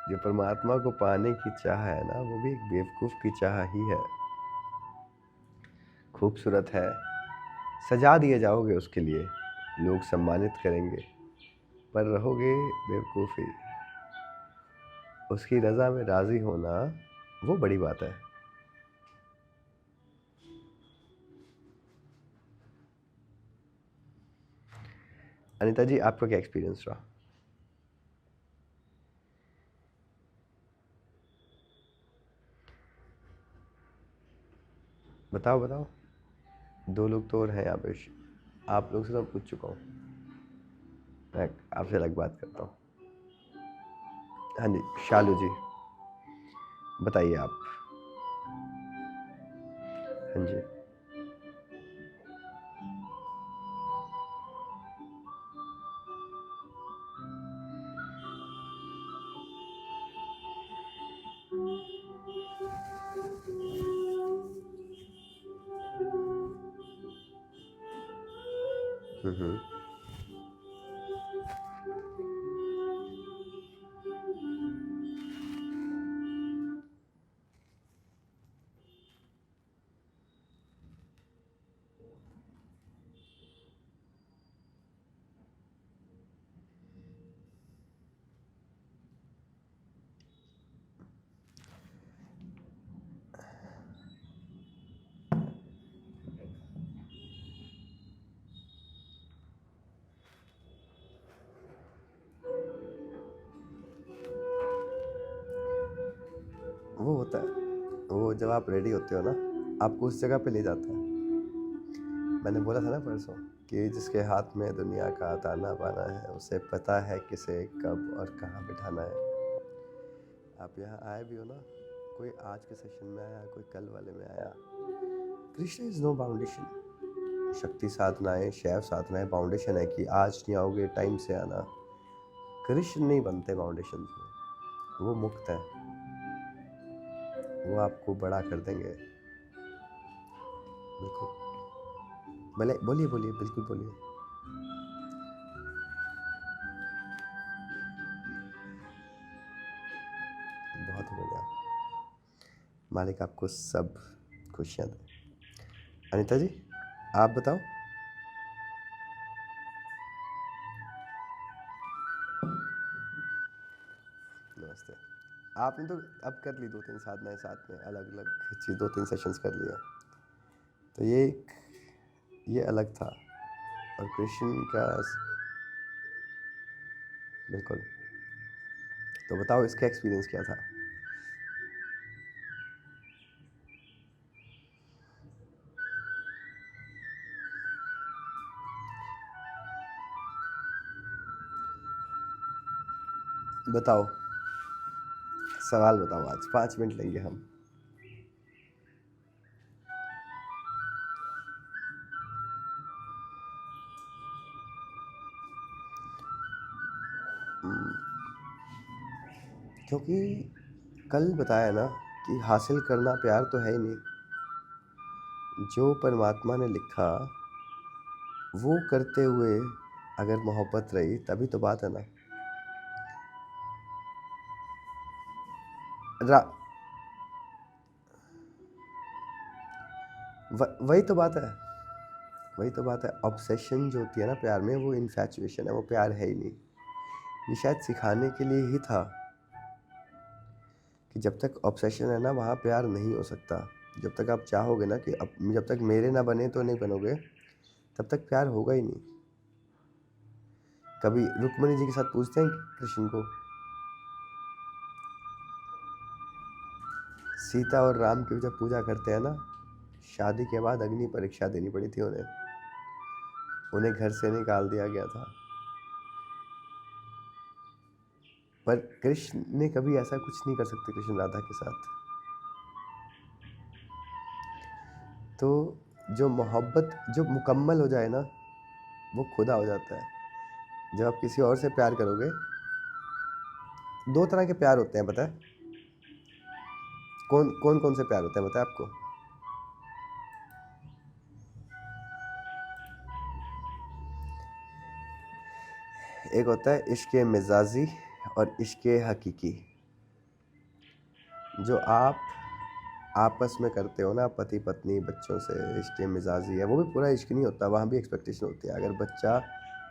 जो परमात्मा को पाने की चाह है ना, वो भी एक बेवकूफ़ की चाह ही है। खूबसूरत है, सजा दिए जाओगे उसके लिए, लोग सम्मानित करेंगे, पर रहोगे बेवकूफ़ ही। उसकी रज़ा में राज़ी होना, वो बड़ी बात है। अनीता जी, आपका क्या एक्सपीरियंस रहा? बताओ बताओ। 2 लोग तो और हैं यहाँ पे। आप लोग से तो पूछ चुका हूँ। मैं आपसे अलग बात करता हूँ। हाँ जी, शालू जी, बताइए आप। हाँ जी। हम्म। वो होता है, वो जब आप रेडी होते हो ना, आपको उस जगह पे ले जाता है। मैंने बोला था ना परसों कि जिसके हाथ में दुनिया का ताना बाना है, उसे पता है किसे कब और कहाँ बिठाना है। आप यहाँ आए भी हो ना, कोई आज के सेशन में आया, कोई कल वाले में आया, कृष्ण इज नो बाउंडेशन। शक्ति साधनाएं, शैव साधनाएं बाउंडेशन है कि आज नहीं आओगे, टाइम से आना। कृष्ण नहीं बनते बाउंडेशन में, वो मुक्त है, वो आपको बड़ा कर देंगे। बिल्कुल, भले बोलिए बोलिए, बिल्कुल बोलिए। बहुत ही बढ़िया, मालिक आपको सब खुशियाँ दें। अनीता जी, आप बताओ। नमस्ते। आपने तो अब कर ली 2-3 साधनाएं साथ में, अलग अलग चीज़, 2-3 सेशंस कर लिए, तो ये अलग था। और कृष्ण का, बिल्कुल। तो बताओ इसका एक्सपीरियंस क्या था? बताओ, सवाल बताओ। आज 5 मिनट लेंगे हम। क्योंकि कल बताया ना कि हासिल करना प्यार तो है ही नहीं। जो परमात्मा ने लिखा वो करते हुए अगर मोहब्बत रही, तभी तो बात है ना। वही तो बात है, वही तो बात है। ऑब्सेशन जो होती है ना प्यार में, वो इन्फैचुएशन है, वो प्यार है ही नहीं। ये शायद सिखाने के लिए ही था कि जब तक ऑब्सेशन है ना, वहाँ प्यार नहीं हो सकता। जब तक आप चाहोगे ना कि अब जब तक मेरे ना बने तो नहीं बनोगे, तब तक प्यार होगा ही नहीं। कभी रुक्मणी जी के साथ पूछते हैं कृष्ण को, सीता और राम की जब पूजा करते हैं ना, शादी के बाद अग्नि परीक्षा देनी पड़ी थी उन्हें घर से निकाल दिया गया था। पर कृष्ण ने कभी ऐसा कुछ नहीं कर सकते कृष्ण राधा के साथ। तो जो मोहब्बत जो मुकम्मल हो जाए ना, वो खुदा हो जाता है। जब आप किसी और से प्यार करोगे, 2 तरह के प्यार होते हैं, पता है? कौन से प्यार होते हैं पता है आपको? एक होता है इश्क मिजाजी और इश्क हकीकी। जो आप आपस में करते हो ना, पति पत्नी बच्चों से, रिश्ते मिजाजी है, वो भी पूरा इश्क नहीं होता, वहाँ भी एक्सपेक्टेशन होती है। अगर बच्चा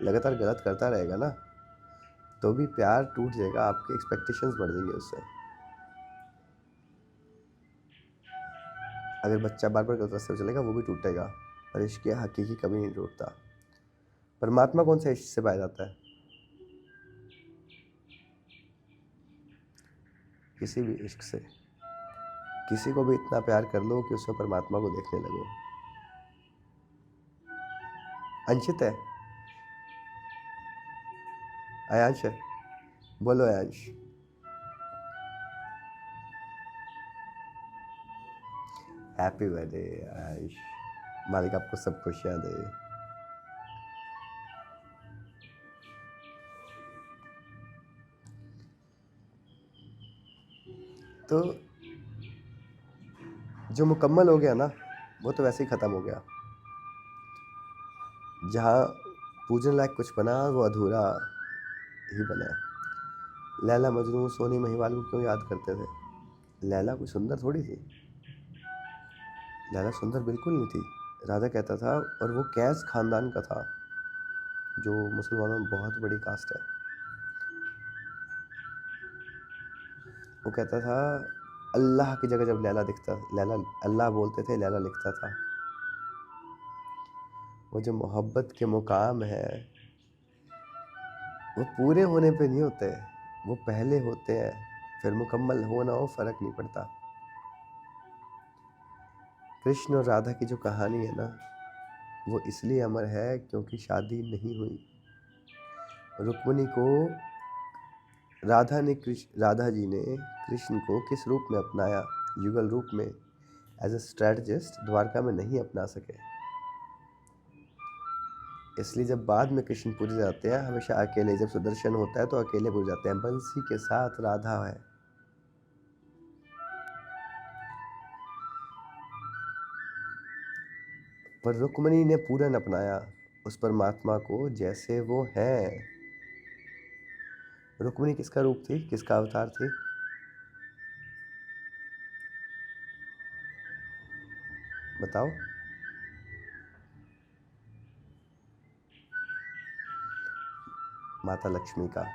लगातार गलत करता रहेगा ना, तो भी प्यार टूट जाएगा, आपकी एक्सपेक्टेशंस बढ़ जाएंगी उससे। अगर बच्चा बार बार गलत रास्ते पर चलेगा, वो भी टूटेगा, पर इश्क हकीकी कभी नहीं टूटता। परमात्मा कौन सा इश्क से पाया जाता है? किसी भी इश्क से। किसी को भी इतना प्यार कर लो कि उसमें परमात्मा को देखने लगो। अंशित है, अयांश है, बोलो अयांश। हैप्पी बर्थडे अयांश, मालिक आपको सब खुशियाँ दे। तो जो मुकम्मल हो गया ना, वो तो वैसे ही ख़त्म हो गया। जहाँ पूजन लायक कुछ बना, वो अधूरा ही बना है। लैला मजनू सोनी महिवाल को क्यों याद करते थे? लैला कोई सुंदर थोड़ी थी, लैला सुंदर बिल्कुल नहीं थी। राजा कहता था, और वो कैस खानदान का था, जो मुसलमानों में बहुत बड़ी कास्ट है। वो कहता था, अल्लाह की जगह जब लैला दिखता, लैला अल्लाह बोलते थे, लैला लिखता था। वो जो मोहब्बत के मुकाम है, वो पूरे होने पे नहीं होते, वो पहले होते हैं, फिर मुकम्मल हो ना हो फ़र्क नहीं पड़ता। कृष्ण और राधा की जो कहानी है ना, वो इसलिए अमर है क्योंकि शादी नहीं हुई। रुक्मिणी को राधा जी ने कृष्ण को किस रूप में अपनाया? युगल रूप में, एज ए स्ट्रेटजिस्ट द्वारका में नहीं अपना सके। इसलिए जब बाद में कृष्ण पूजे जाते हैं, हमेशा अकेले, जब सुदर्शन होता है तो अकेले पूजे जाते हैं, बंसी के साथ राधा है। पर रुक्मिणी ने पूरन अपनाया उस परमात्मा को जैसे वो है। रुक्मिणी किसका रूप थी, किसका अवतार थी? बताओ। माता लक्ष्मी का।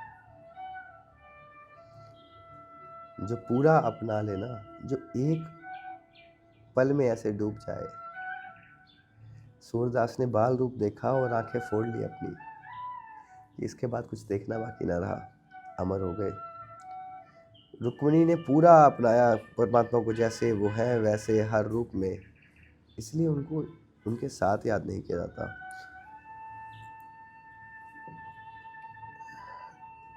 जो पूरा अपना लेना, जो एक पल में ऐसे डूब जाए। सूरदास ने बाल रूप देखा और आंखें फोड़ ली अपनी, इसके बाद कुछ देखना बाकी ना रहा, अमर हो गए। रुक्मिणी ने पूरा अपनाया परमात्मा को, जैसे वो है वैसे हर रूप में, इसलिए उनको उनके साथ याद नहीं किया जाता।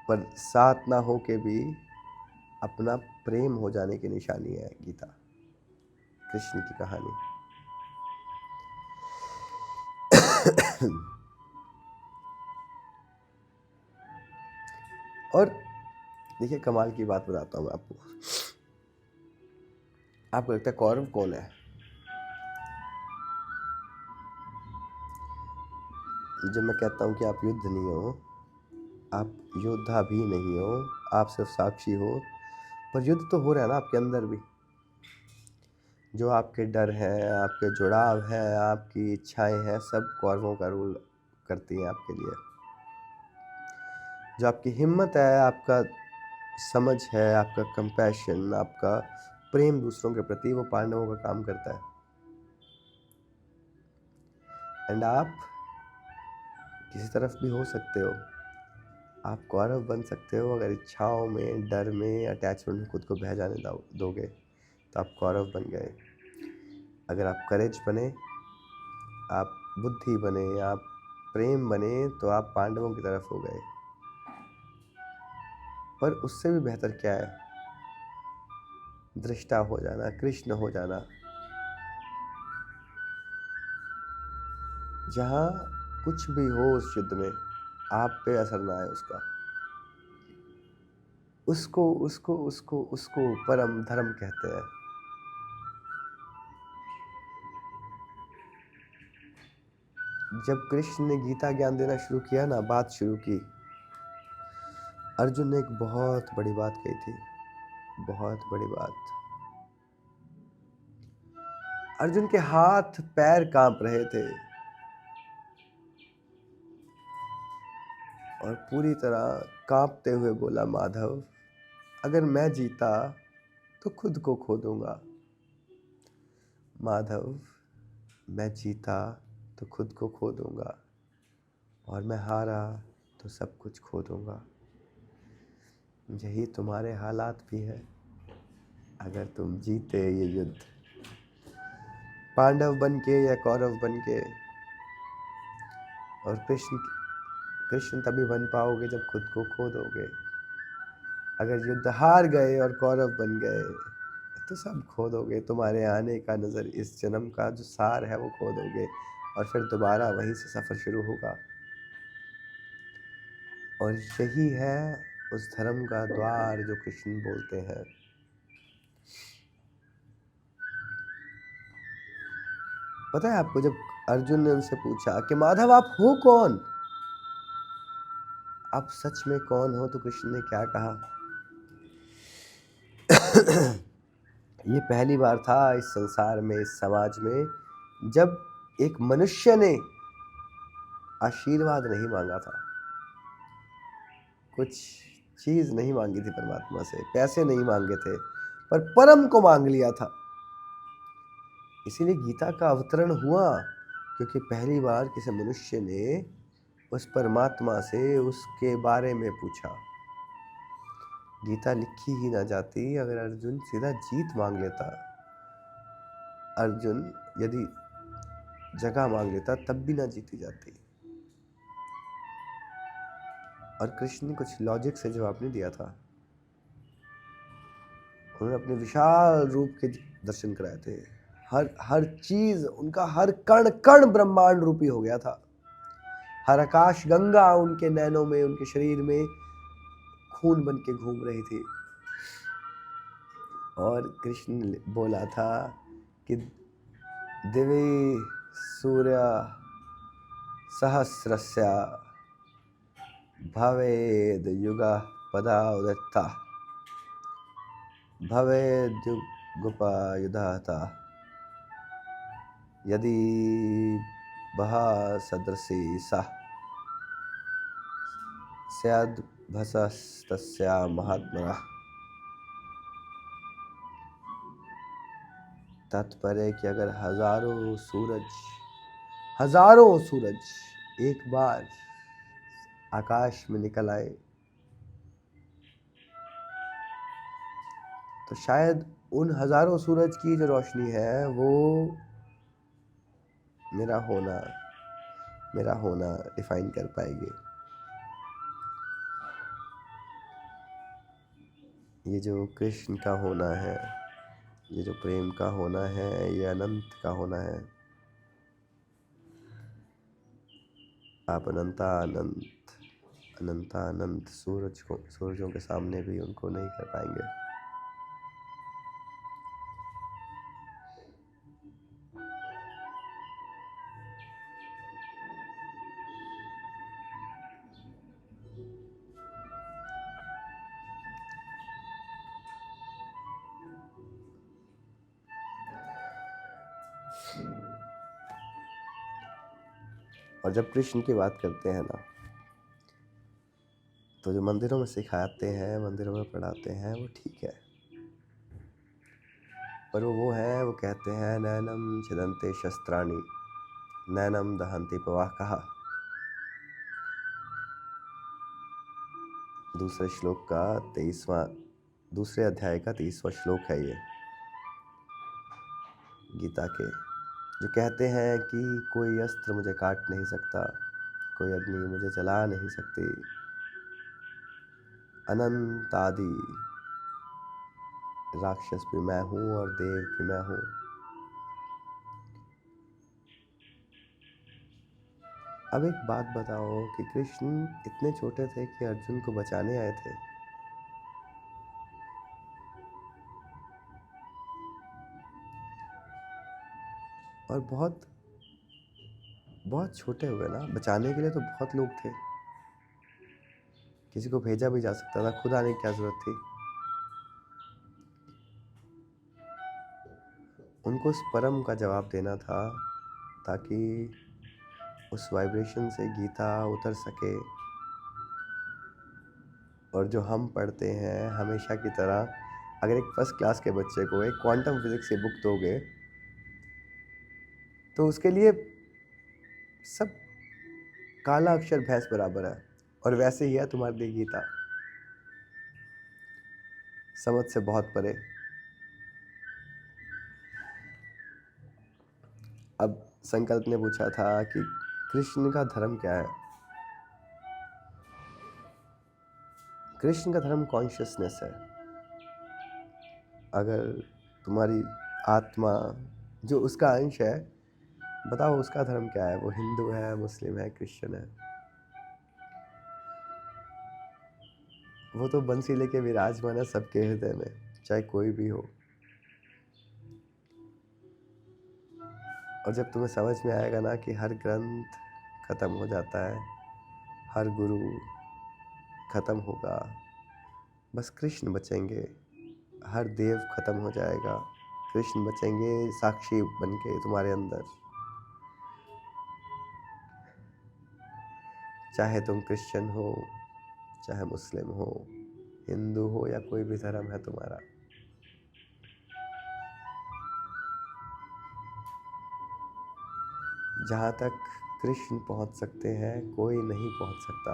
पर साथ ना हो के भी अपना प्रेम हो जाने की निशानी है गीता, कृष्ण की कहानी। और देखिए, कमाल की बात बताता हूँ मैं आपको। आपको लगता है कौरव कौन है? जब मैं कहता हूँ कि आप युद्ध नहीं हो, आप योद्धा भी नहीं हो, आप सिर्फ साक्षी हो, पर युद्ध तो हो रहा है ना आपके अंदर भी। जो आपके डर हैं, आपके जुड़ाव हैं, आपकी इच्छाएं हैं, सब कौरवों का रोल करती हैं आपके लिए। जो आपकी हिम्मत है, आपका समझ है, आपका कंपैशन, आपका प्रेम दूसरों के प्रति, वो पांडवों का काम करता है। एंड आप किसी तरफ भी हो सकते हो, आप कौरव बन सकते हो अगर इच्छाओं में, डर में, अटैचमेंट में खुद को बह जाने दोगे, तो आप कौरव बन गए। अगर आप करेज बने, आप बुद्धि बने, आप प्रेम बने, तो आप पांडवों की तरफ हो गए। पर उससे भी बेहतर क्या है? दृष्टा हो जाना, कृष्ण हो जाना, जहाँ कुछ भी हो उस युद्ध में आप पे असर ना आए उसका। उसको उसको उसको उसको परम धर्म कहते हैं। जब कृष्ण ने गीता ज्ञान देना शुरू किया ना, बात शुरू की, अर्जुन ने एक बहुत बड़ी बात कही थी, बहुत बड़ी बात। अर्जुन के हाथ पैर कांप रहे थे और पूरी तरह कांपते हुए बोला, माधव, अगर मैं जीता तो खुद को खो दूंगा। माधव, मैं जीता तो खुद को खो दूंगा और मैं हारा तो सब कुछ खो दूंगा। यही तुम्हारे हालात भी है। अगर तुम जीते ये युद्ध, पांडव बन के या कौरव बन के, और कृष्ण तभी बन पाओगे जब खुद को खो दोगे। अगर युद्ध हार गए और कौरव बन गए तो सब खो दोगे। तुम्हारे आने का नज़र, इस जन्म का जो सार है वो खो दोगे और फिर दोबारा वहीं से सफ़र शुरू होगा। और यही है उस धर्म का द्वार जो कृष्ण बोलते हैं। पता है आपको, जब अर्जुन ने उनसे पूछा कि माधव आप हो कौन, आप सच में कौन हो, तो कृष्ण ने क्या कहा? ये पहली बार था इस संसार में, इस समाज में, जब एक मनुष्य ने आशीर्वाद नहीं मांगा था, कुछ चीज नहीं मांगी थी परमात्मा से, पैसे नहीं मांगे थे, पर परम को मांग लिया था। इसीलिए गीता का अवतरण हुआ, क्योंकि पहली बार किसी मनुष्य ने उस परमात्मा से उसके बारे में पूछा। गीता लिखी ही ना जाती अगर अर्जुन सीधा जीत मांग लेता। अर्जुन यदि जगह मांग लेता तब भी ना जीती जाती। और कृष्ण ने कुछ लॉजिक से जवाब नहीं दिया था। उन्होंने अपने विशाल रूप के दर्शन कराए थे। हर चीज, उनका हर कण कण ब्रह्मांड रूपी हो गया था। हर आकाश गंगा उनके नैनों में, उनके शरीर में खून बन के घूम रही थी। और कृष्ण ने बोला था कि दिवि सूर्य सहस्रस्य भवेद युगा पदा उदिता भवेद्युगुपयुधाता यदि बहा सदृशी सा स्याद्भसस्तस्या महात्मना। तात्पर्य कि अगर हजारों सूरज एक बार आकाश में निकल आए तो शायद उन हजारों सूरज की जो रोशनी है वो मेरा होना डिफाइन कर पाएगी। ये जो कृष्ण का होना है, ये जो प्रेम का होना है, ये अनंत का होना है। आप अनंत सूरजों के सामने भी उनको नहीं कर पाएंगे। और जब कृष्ण की बात करते हैं ना, तो जो मंदिरों में सिखाते हैं, मंदिरों में पढ़ाते हैं, वो ठीक है, पर वो कहते हैं नैनम छिदन्ते शस्त्राणि नैनम दहन्ति पवाहकः। दूसरे अध्याय का 23वां श्लोक है ये गीता के, जो कहते हैं कि कोई अस्त्र मुझे काट नहीं सकता, कोई अग्नि मुझे जला नहीं सकती, अनंत आदि राक्षस भी मैं हूँ और देव भी मैं हूँ। अब एक बात बताओ कि कृष्ण इतने छोटे थे कि अर्जुन को बचाने आए थे, और बहुत बहुत छोटे हुए ना, बचाने के लिए तो बहुत लोग थे, किसी को भेजा भी जा सकता था, खुद आने की क्या जरूरत थी। उनको उस परम का जवाब देना था, ताकि उस वाइब्रेशन से गीता उतर सके और जो हम पढ़ते हैं हमेशा की तरह, अगर एक फर्स्ट क्लास के बच्चे को एक क्वांटम फिजिक्स की बुक दोगे तो उसके लिए सब काला अक्षर भैंस बराबर है, और वैसे ही है तुम्हारे लिए गीता, समझ से बहुत परे। अब संकल्प ने पूछा था कि कृष्ण का धर्म क्या है। कृष्ण का धर्म कॉन्शियसनेस है। अगर तुम्हारी आत्मा जो उसका अंश है, बताओ उसका धर्म क्या है। वो हिंदू है, मुस्लिम है, क्रिश्चियन है। वो तो बंसी लेके विराजमान है सबके हृदय में, चाहे कोई भी हो। और जब तुम्हें समझ में आएगा ना कि हर ग्रंथ खत्म हो जाता है, हर गुरु खत्म होगा, बस कृष्ण बचेंगे, हर देव खत्म हो जाएगा, कृष्ण बचेंगे साक्षी बनके तुम्हारे अंदर। चाहे तुम क्रिश्चियन हो, चाहे मुस्लिम हो, हिंदू हो, या कोई भी धर्म है तुम्हारा, जहाँ तक कृष्ण पहुँच सकते हैं कोई नहीं पहुँच सकता।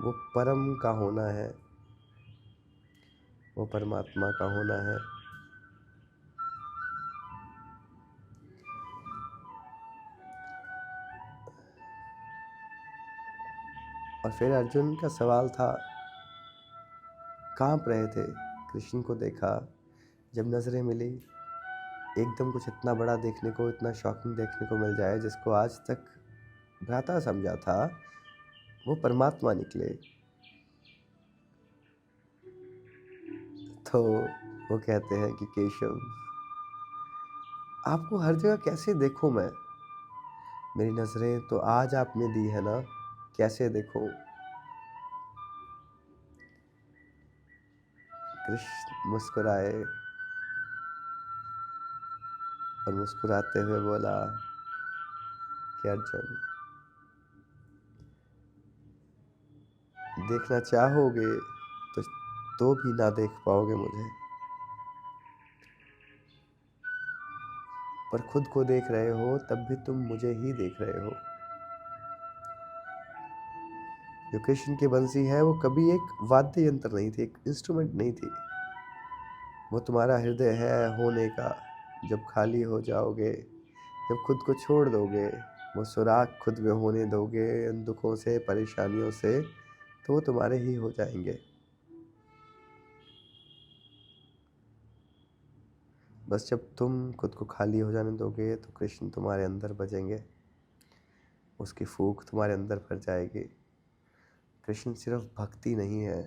वो परम का होना है, वो परमात्मा का होना है। और फिर अर्जुन का सवाल था, कांप रहे थे, कृष्ण को देखा, जब नज़रें मिली, एकदम कुछ इतना बड़ा देखने को, इतना शॉकिंग देखने को मिल जाए, जिसको आज तक भ्राता समझा था, वो परमात्मा निकले। तो वो कहते हैं कि केशव, आपको हर जगह कैसे देखूं मैं, मेरी नज़रें तो आज आपने दी है ना, कैसे देखूं। कृष्ण मुस्कुराए और मुस्कुराते हुए बोला कि अर्जुन, देखना चाहोगे तो भी ना देख पाओगे मुझे, पर खुद को देख रहे हो तब भी तुम मुझे ही देख रहे हो। जो कृष्ण की बंसी है वो कभी एक वाद्य यंत्र नहीं थी, एक इंस्ट्रूमेंट नहीं थी, वो तुम्हारा हृदय है होने का। जब खाली हो जाओगे, जब खुद को छोड़ दोगे, वो सुराग खुद में होने दोगे इन दुखों से, परेशानियों से, तो वो तुम्हारे ही हो जाएंगे। बस जब तुम खुद को खाली हो जाने दोगे तो कृष्ण तुम्हारे अंदर बजेंगे, उसकी फूंक तुम्हारे अंदर भर जाएगी। कृष्ण सिर्फ भक्ति नहीं है,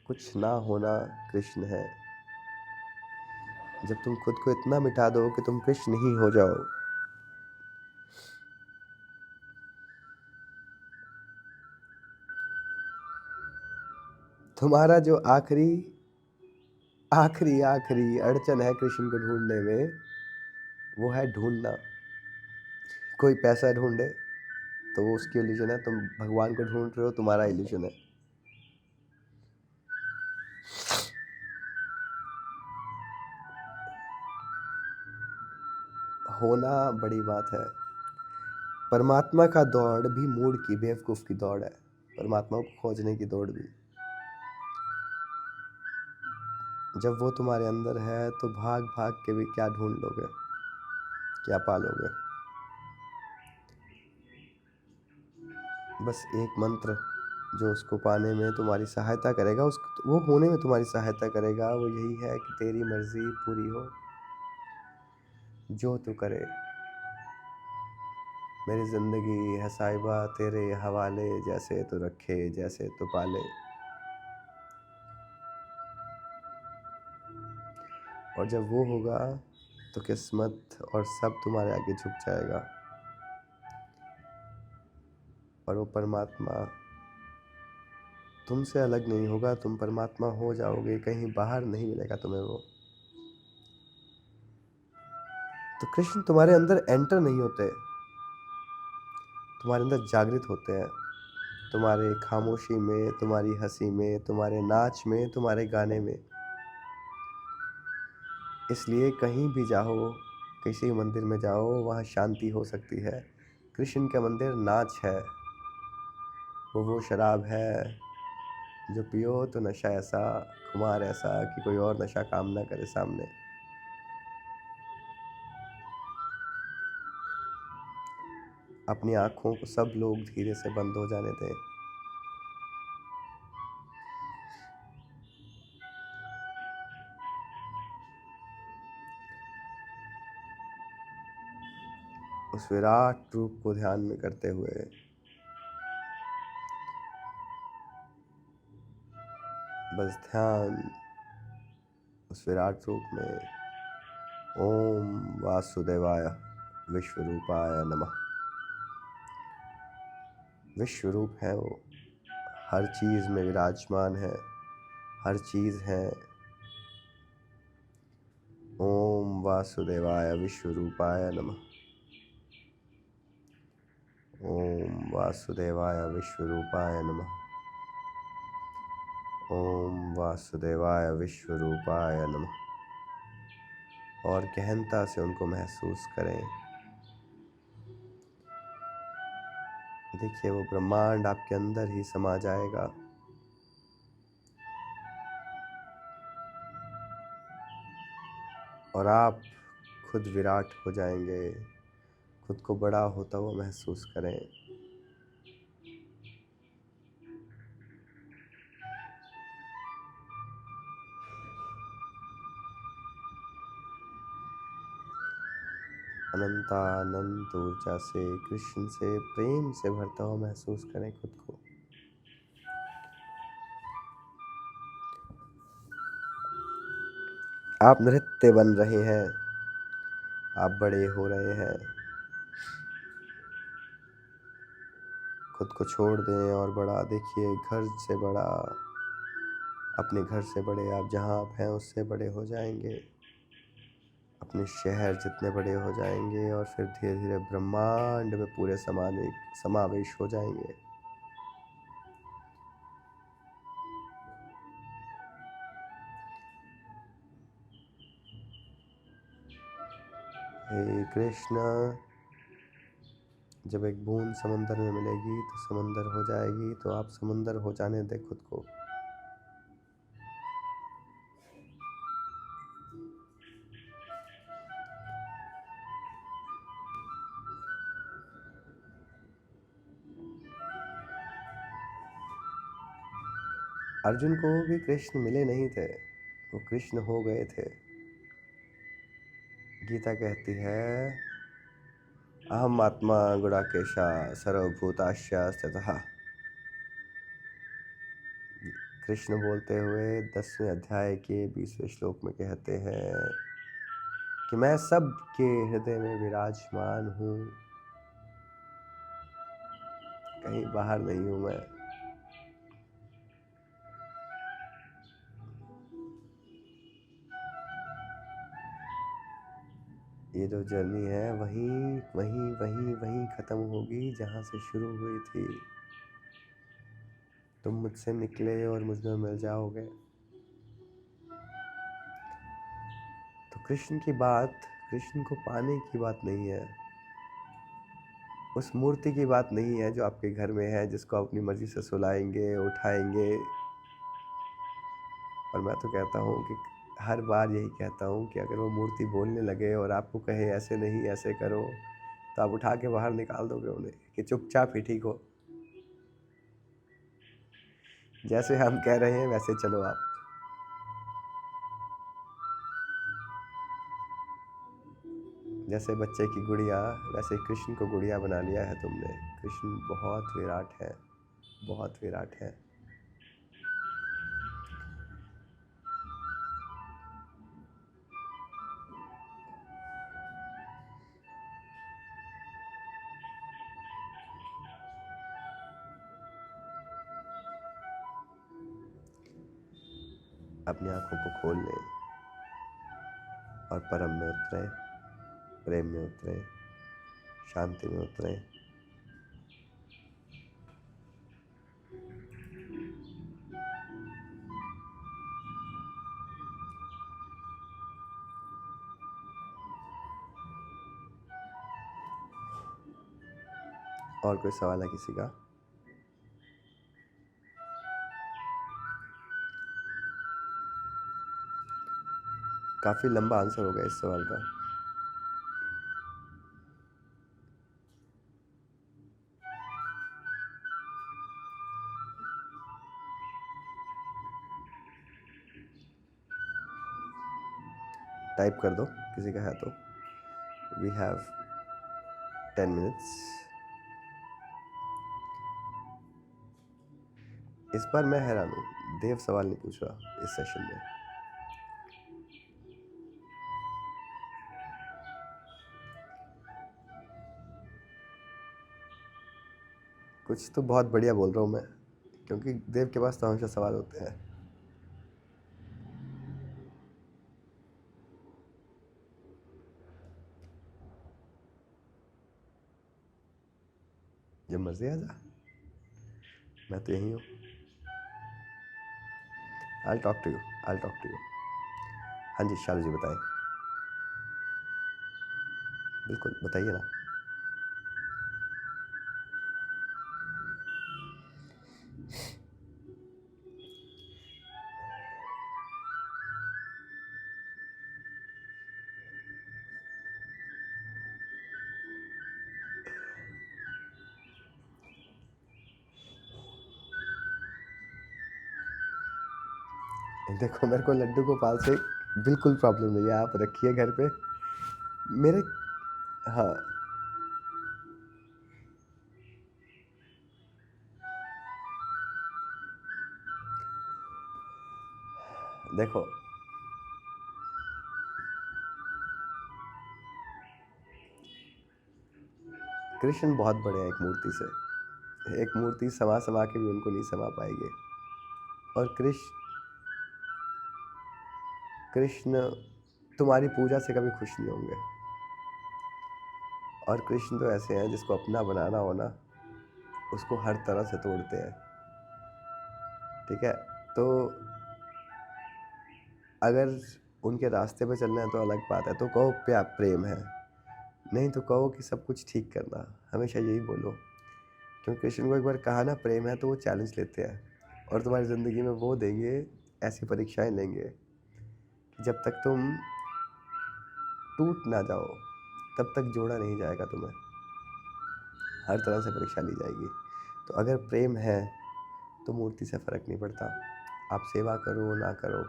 कुछ ना होना कृष्ण है। जब तुम खुद को इतना मिटा दो कि तुम कृष्ण ही हो जाओ, तुम्हारा जो आखिरी आखिरी आखिरी अड़चन है कृष्ण को ढूंढने में, वो है ढूंढना। कोई पैसा ढूंढे तो वो उसकी इल्यूजन है, तुम भगवान को ढूंढ रहे हो, तुम्हारा इल्यूजन है। होना बड़ी बात है। परमात्मा का दौड़ भी मूड की, बेवकूफ़ की दौड़ है, परमात्मा को खोजने की दौड़ भी। जब वो तुम्हारे अंदर है तो भाग भाग के भी क्या ढूंढ लोगे, क्या पालोगे। बस एक मंत्र जो उसको पाने में तुम्हारी सहायता करेगा, वो होने में तुम्हारी सहायता करेगा, वो यही है कि तेरी मर्जी पूरी हो, जो तू करे। मेरी ज़िंदगी है साहिबा तेरे हवाले, जैसे तू रखे जैसे तू पाले। और जब वो होगा तो किस्मत और सब तुम्हारे आगे झुक जाएगा, और वो परमात्मा तुमसे अलग नहीं होगा, तुम परमात्मा हो जाओगे, कहीं बाहर नहीं मिलेगा तुम्हें वो। तो कृष्ण तुम्हारे अंदर एंटर नहीं होते, तुम्हारे अंदर जागृत होते हैं, तुम्हारे खामोशी में, तुम्हारी हंसी में, तुम्हारे नाच में, तुम्हारे गाने में। इसलिए कहीं भी जाओ, किसी मंदिर में जाओ, वहाँ शांति हो सकती है। कृष्ण का मंदिर नाच है, वो शराब है जो पियो तो नशा ऐसा, खुमार ऐसा कि कोई और नशा काम ना करे सामने। अपनी आँखों को सब लोग धीरे से बंद हो जाने दें। उस विराट रूप को ध्यान में करते हुए बस ध्यान उस विराट रूप में। ओम वासुदेवाय विश्वरूपाय नमः। विश्वरूप है वो, हर चीज़ में विराजमान है, हर चीज़ है। ओम वासुदेवाय विश्वरूपाय नमः। ओम वासुदेवाय विश्वरूपाय नमः। ओम वासुदेवाय विश्वरूपाय नमः। और गहनता से उनको महसूस करें। देखिए वो ब्रह्मांड आपके अंदर ही समा जाएगा। और आप खुद विराट हो जाएंगे, खुद को बड़ा होता हुआ महसूस करें। अनंत ऊर्जा से, कृष्ण से, प्रेम से भरता हुआ महसूस करें खुद को। आप नृत्य बन रहे हैं, आप बड़े हो रहे हैं। खुद को छोड़ दें और बड़ा देखिए, घर से बड़ा, अपने घर से बड़े, आप जहाँ आप हैं उससे बड़े हो जाएंगे। अपने शहर जितने बड़े हो जाएंगे और फिर धीरे धीरे ब्रह्मांड में पूरे समावेश हो जाएंगे। हे कृष्ण, जब एक बूंद समंदर में मिलेगी तो समंदर हो जाएगी, तो आप समंदर हो जाने दें खुद को। अर्जुन को भी कृष्ण मिले नहीं थे, वो कृष्ण हो गए थे। गीता कहती है, अहम आत्मा गुणाकेशा सर्वभूताश्च स्थितः। कृष्ण बोलते हुए 10वें अध्याय के 20वें श्लोक में कहते हैं कि मैं सबके हृदय में विराजमान हूँ, कहीं बाहर नहीं हूँ मैं। ये जो जर्नी है वहीं वहीं वहीं वहीं ख़त्म होगी जहाँ से शुरू हुई थी। तुम मुझसे निकले और मुझ में मिल जाओगे। तो कृष्ण की बात, कृष्ण को पाने की बात नहीं है, उस मूर्ति की बात नहीं है जो आपके घर में है, जिसको आप अपनी मर्जी से सुलाएंगे, उठाएंगे। और मैं तो कहता हूँ कि हर बार यही कहता हूँ कि अगर वो मूर्ति बोलने लगे और आपको कहे ऐसे नहीं ऐसे करो, तो आप उठा के बाहर निकाल दोगे उन्हें कि चुपचाप ही ठीक हो, जैसे हम कह रहे हैं वैसे चलो आप। जैसे बच्चे की गुड़िया, वैसे कृष्ण को गुड़िया बना लिया है तुमने। कृष्ण बहुत विराट है, बहुत विराट है। अपनी आंखों को खोल लें और परम में उतरें। प्रेम में उतरें, शांति में उतरें। और कोई सवाल है किसी का? काफ़ी लंबा आंसर हो गया इस सवाल का। टाइप कर दो किसी का है तो। We have 10 minutes. इस बार मैं हैरान हूँ, देव सवाल नहीं पूछ रहा इस सेशन में। कुछ तो बहुत बढ़िया बोल रहा हूँ मैं, क्योंकि देव के पास तो हमेशा सवाल होते हैं। जब मर्जी आ जा, मैं तो यहीं हूँ। I'll talk to you. I'll talk to you. हाँ जी शालू जी बताएं। बिल्कुल बताइए ना। देखो मेरे को लड्डू गोपाल से बिल्कुल प्रॉब्लम नहीं है, आप रखिए घर पे मेरे। हाँ देखो, कृष्ण बहुत बड़े हैं एक मूर्ति से। एक मूर्ति समा समा के भी उनको नहीं समा पाएंगे। और कृष्ण तुम्हारी पूजा से कभी खुश नहीं होंगे। और कृष्ण तो ऐसे हैं जिसको अपना बनाना हो ना, उसको हर तरह से तोड़ते हैं। ठीक है, तो अगर उनके रास्ते पे चलना है तो अलग बात है, तो कहो प्रेम है, नहीं तो कहो कि सब कुछ ठीक करना। हमेशा यही बोलो, क्योंकि कृष्ण को एक बार कहा ना प्रेम है तो वो चैलेंज लेते हैं, और तुम्हारी ज़िंदगी में वो देंगे, ऐसी परीक्षाएं लेंगे कि जब तक तुम टूट ना जाओ तब तक जोड़ा नहीं जाएगा तुम्हें। हर तरह से परीक्षा ली जाएगी। तो अगर प्रेम है तो मूर्ति से फ़र्क नहीं पड़ता, आप सेवा करो ना करो।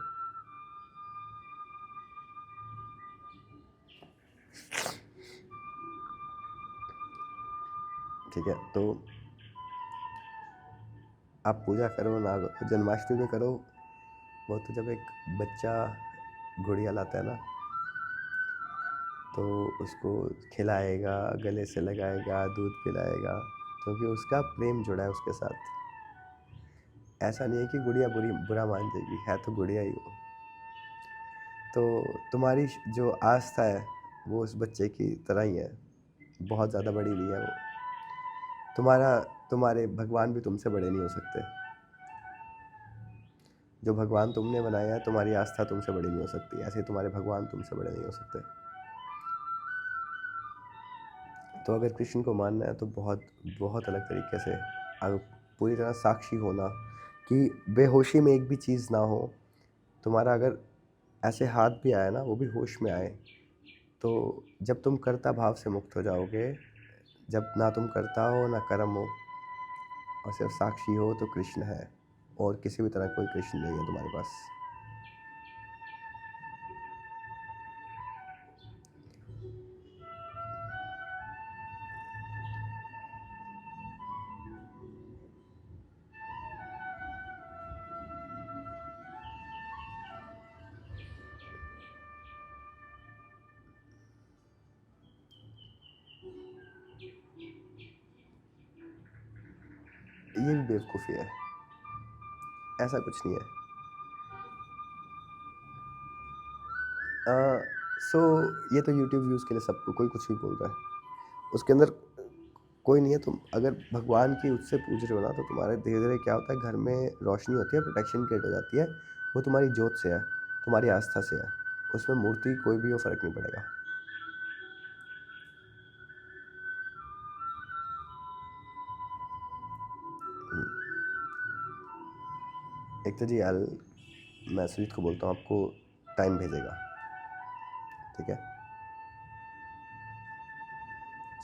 ठीक है, तो आप पूजा करो ना करो, जन्माष्टमी में करो। वो तो जब एक बच्चा गुड़िया लाता है ना, तो उसको खिलाएगा, गले से लगाएगा, दूध पिलाएगा, क्योंकि उसका प्रेम जुड़ा है उसके साथ। ऐसा नहीं है कि गुड़िया बुरा मान जाएगी, है तो गुड़िया ही हो। तो तुम्हारी जो आस्था है वो उस बच्चे की तरह ही है, बहुत ज़्यादा बड़ी नहीं है वो। तुम्हारे भगवान भी तुमसे बड़े नहीं हो सकते। जो भगवान तुमने बनाया है, तुम्हारी आस्था तुमसे बड़ी नहीं हो सकती, ऐसे तुम्हारे भगवान तुमसे बड़े नहीं हो सकते। तो अगर कृष्ण को मानना है तो बहुत बहुत अलग तरीके से, अगर पूरी तरह साक्षी होना कि बेहोशी में एक भी चीज़ ना हो। तुम्हारा अगर ऐसे हाथ भी आया ना, वो भी होश में आए, तो जब तुम कर्ता भाव से मुक्त हो जाओगे, जब ना तुम करता हो ना कर्म हो और सिर्फ साक्षी हो, तो कृष्ण है, और किसी भी तरह कोई कृष्ण नहीं है तुम्हारे पास। ये भी बेवकूफ़ी है, ऐसा कुछ नहीं है। सो ये तो यूट्यूब व्यूज़ के लिए सबको कोई कुछ भी बोल रहा है, उसके अंदर कोई नहीं है। तुम अगर भगवान की उससे पूछ रहे हो ना, तो तुम्हारे धीरे-धीरे क्या होता है, घर में रोशनी होती है, प्रोटेक्शन क्रिएट हो जाती है। वो तुम्हारी जोत से है, तुम्हारी आस्था से है। उसमें मूर्ति कोई भी हो, फ़र्क नहीं पड़ेगा। हुँ। एक तो जी मैं सुजीत को बोलता हूँ, आपको टाइम भेजेगा, ठीक है?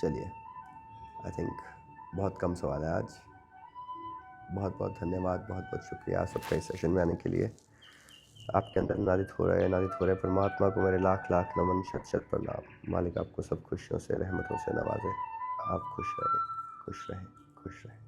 चलिए, आई थिंक बहुत कम सवाल है आज। बहुत-बहुत धन्यवाद, बहुत-बहुत शुक्रिया सबका इस सेशन में आने के लिए। आपके अंदर नादित हो रहे परमात्मा को मेरे लाख-लाख नमन, शत-शत प्रणाम। मालिक आपको सब खुशियों से, रहमतों से नवाज़े। आप खुश रहें, खुश रहें, खुश रहें।